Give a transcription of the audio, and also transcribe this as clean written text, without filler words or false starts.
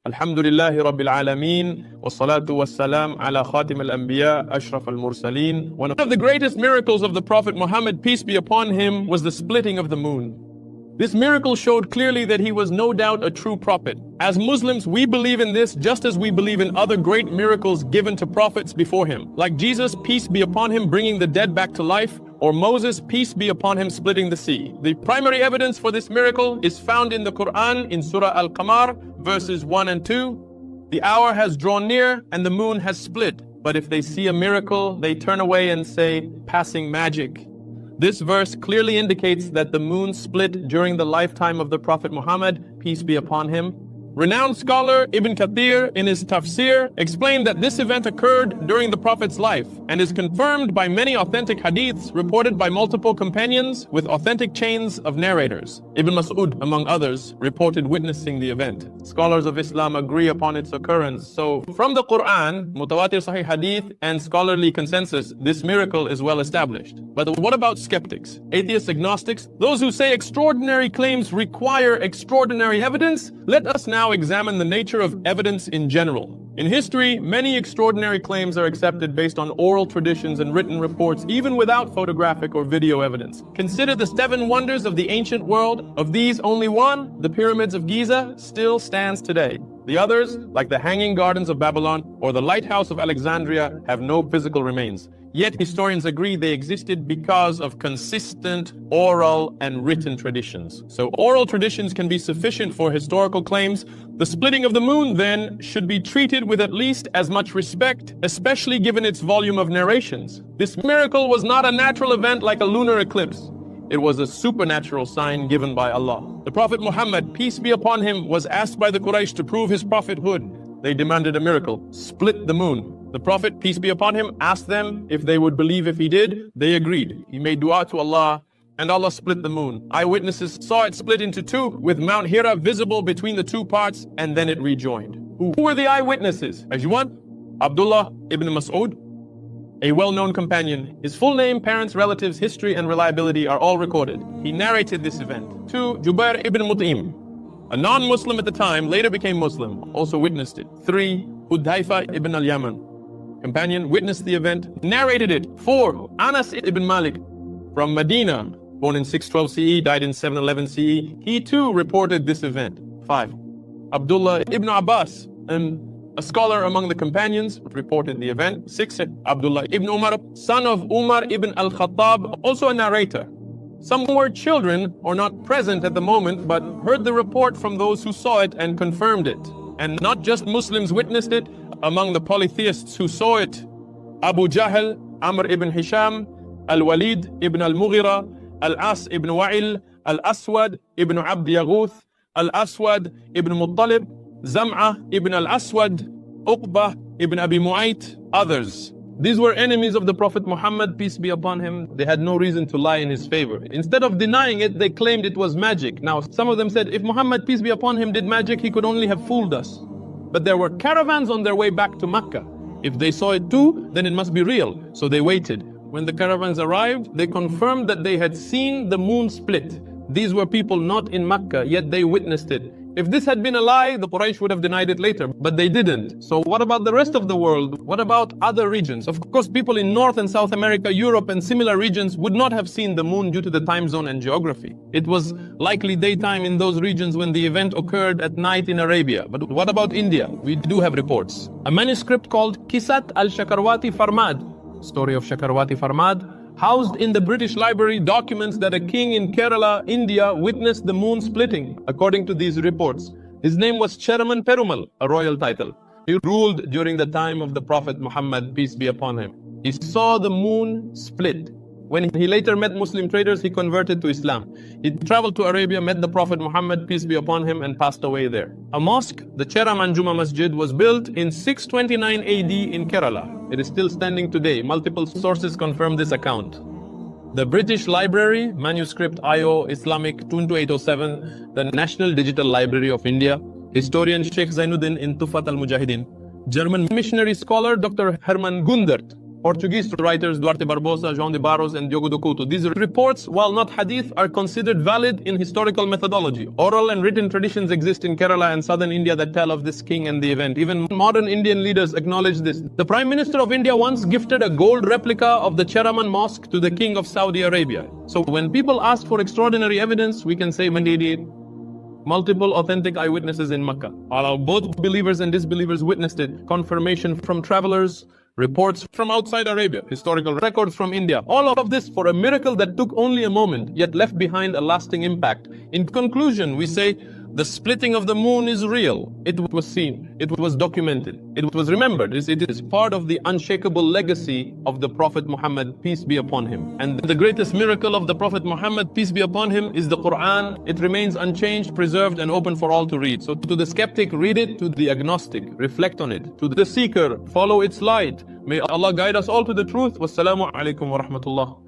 Alhamdulillahi Rabbil Alameen, wassalatu wassalam ala khatim al-anbiya, ashraf al-mursaleen. One of the greatest miracles of the Prophet Muhammad, peace be upon him, was the splitting of the moon. This miracle showed clearly that he was no doubt a true prophet. As Muslims, we believe in this just as we believe in other great miracles given to prophets before him, like Jesus, peace be upon him, bringing the dead back to life, or Moses, peace be upon him, splitting the sea. The primary evidence for this miracle is found in the Quran in Surah Al-Qamar, verses 1 and 2. The hour has drawn near and the moon has split, but if they see a miracle, they turn away and say, passing magic. This verse clearly indicates that the moon split during the lifetime of the Prophet Muhammad, peace be upon him. Renowned scholar Ibn Kathir in his tafsir explained that this event occurred during the Prophet's life and is confirmed by many authentic hadiths reported by multiple companions with authentic chains of narrators. Ibn Mas'ud, among others, reported witnessing the event. Scholars of Islam agree upon its occurrence. So from the Quran, Mutawatir Sahih Hadith, and scholarly consensus, this miracle is well established. But what about skeptics, atheists, agnostics, those who say extraordinary claims require extraordinary evidence? Let us now examine the nature of evidence in general. In history, many extraordinary claims are accepted based on oral traditions and written reports, even without photographic or video evidence. Consider the 7 wonders of the ancient world. Of these, only one, the pyramids of Giza, still stands today. The others, like the Hanging Gardens of Babylon or the Lighthouse of Alexandria, have no physical remains. Yet historians agree they existed because of consistent oral and written traditions. So oral traditions can be sufficient for historical claims. The splitting of the moon, then, should be treated with at least as much respect, especially given its volume of narrations. This miracle was not a natural event like a lunar eclipse. It was a supernatural sign given by Allah. The Prophet Muhammad, peace be upon him, was asked by the Quraysh to prove his prophethood. They demanded a miracle: split the moon. The Prophet, peace be upon him, asked them if they would believe if he did. They agreed. He made dua to Allah, and Allah split the moon. Eyewitnesses saw it split into 2, with Mount Hira visible between the 2 parts, and then it rejoined. Who were the eyewitnesses? Ajwan, Abdullah ibn Mas'ud, a well-known companion. His full name, parents, relatives, history, and reliability are all recorded. He narrated this event. 2, Jubair ibn Mut'im, a non-Muslim at the time, later became Muslim, also witnessed it. 3, Hudhaifa ibn al-Yaman, companion, witnessed the event, narrated it. 4, Anas ibn Malik from Medina, born in 612 CE, died in 711 CE. He too reported this event. 5, Abdullah ibn Abbas, a scholar among the companions, reported the event. 6, Abdullah ibn Umar, son of Umar ibn al-Khattab, also a narrator. Some were children or not present at the moment, but heard the report from those who saw it and confirmed it. And not just Muslims witnessed it. Among the polytheists who saw it, Abu Jahl, Amr ibn Hisham, Al-Walid ibn al-Mughira, Al-As ibn Wa'il, Al-Aswad ibn Abd Yaghuth, Al-Aswad ibn Muttalib, Zam'ah ibn al-Aswad, Uqbah ibn Abi Mu'ayt, others. These were enemies of the Prophet Muhammad, peace be upon him. They had no reason to lie in his favor. Instead of denying it, they claimed it was magic. Now, some of them said, if Muhammad, peace be upon him, did magic, he could only have fooled us. But there were caravans on their way back to Mecca. If they saw it too, then it must be real. So they waited. When the caravans arrived, they confirmed that they had seen the moon split. These were people not in Mecca, yet they witnessed it. If this had been a lie, the Quraysh would have denied it later, but they didn't. So what about the rest of the world? What about other regions? Of course, people in North and South America, Europe, and similar regions would not have seen the moon due to the time zone and geography. It was likely daytime in those regions when the event occurred at night in Arabia. But what about India? We do have reports. A manuscript called Qissat al-Shakarwati Farmad, story of Shakarwati Farmad, housed in the British Library, documents that a king in Kerala, India, witnessed the moon splitting. According to these reports, his name was Chairman Perumal, a royal title. He ruled during the time of the Prophet Muhammad, peace be upon him. He saw the moon split. When he later met Muslim traders, he converted to Islam. He traveled to Arabia, met the Prophet Muhammad, peace be upon him, and passed away there. A mosque, the Chera Manjuma Masjid, was built in 629 AD in Kerala. It is still standing today. Multiple sources confirm this account. The British Library, Manuscript IO Islamic 22807, the National Digital Library of India, historian Sheikh Zainuddin in Tufat al-Mujahideen, German missionary scholar Dr. Hermann Gundert, Portuguese writers Duarte Barbosa, João de Barros, and Diogo do Couto. These reports, while not hadith, are considered valid in historical methodology. Oral and written traditions exist in Kerala and southern India that tell of this king and the event. Even modern Indian leaders acknowledge this. The Prime Minister of India once gifted a gold replica of the Cheraman Mosque to the King of Saudi Arabia. So when people ask for extraordinary evidence, we can say multiple authentic eyewitnesses in Makkah. Both believers and disbelievers witnessed it. Confirmation from travelers, reports from outside Arabia, historical records from India. All of this for a miracle that took only a moment, yet left behind a lasting impact. In conclusion, we say the splitting of the moon is real. It was seen. It was documented. It was remembered. It is part of the unshakable legacy of the Prophet Muhammad, peace be upon him. And the greatest miracle of the Prophet Muhammad, peace be upon him, is the Quran. It remains unchanged, preserved, and open for all to read. So to the skeptic, read it. To the agnostic, reflect on it. To the seeker, follow its light. May Allah guide us all to the truth. Wassalamu alaikum wa rahmatullah.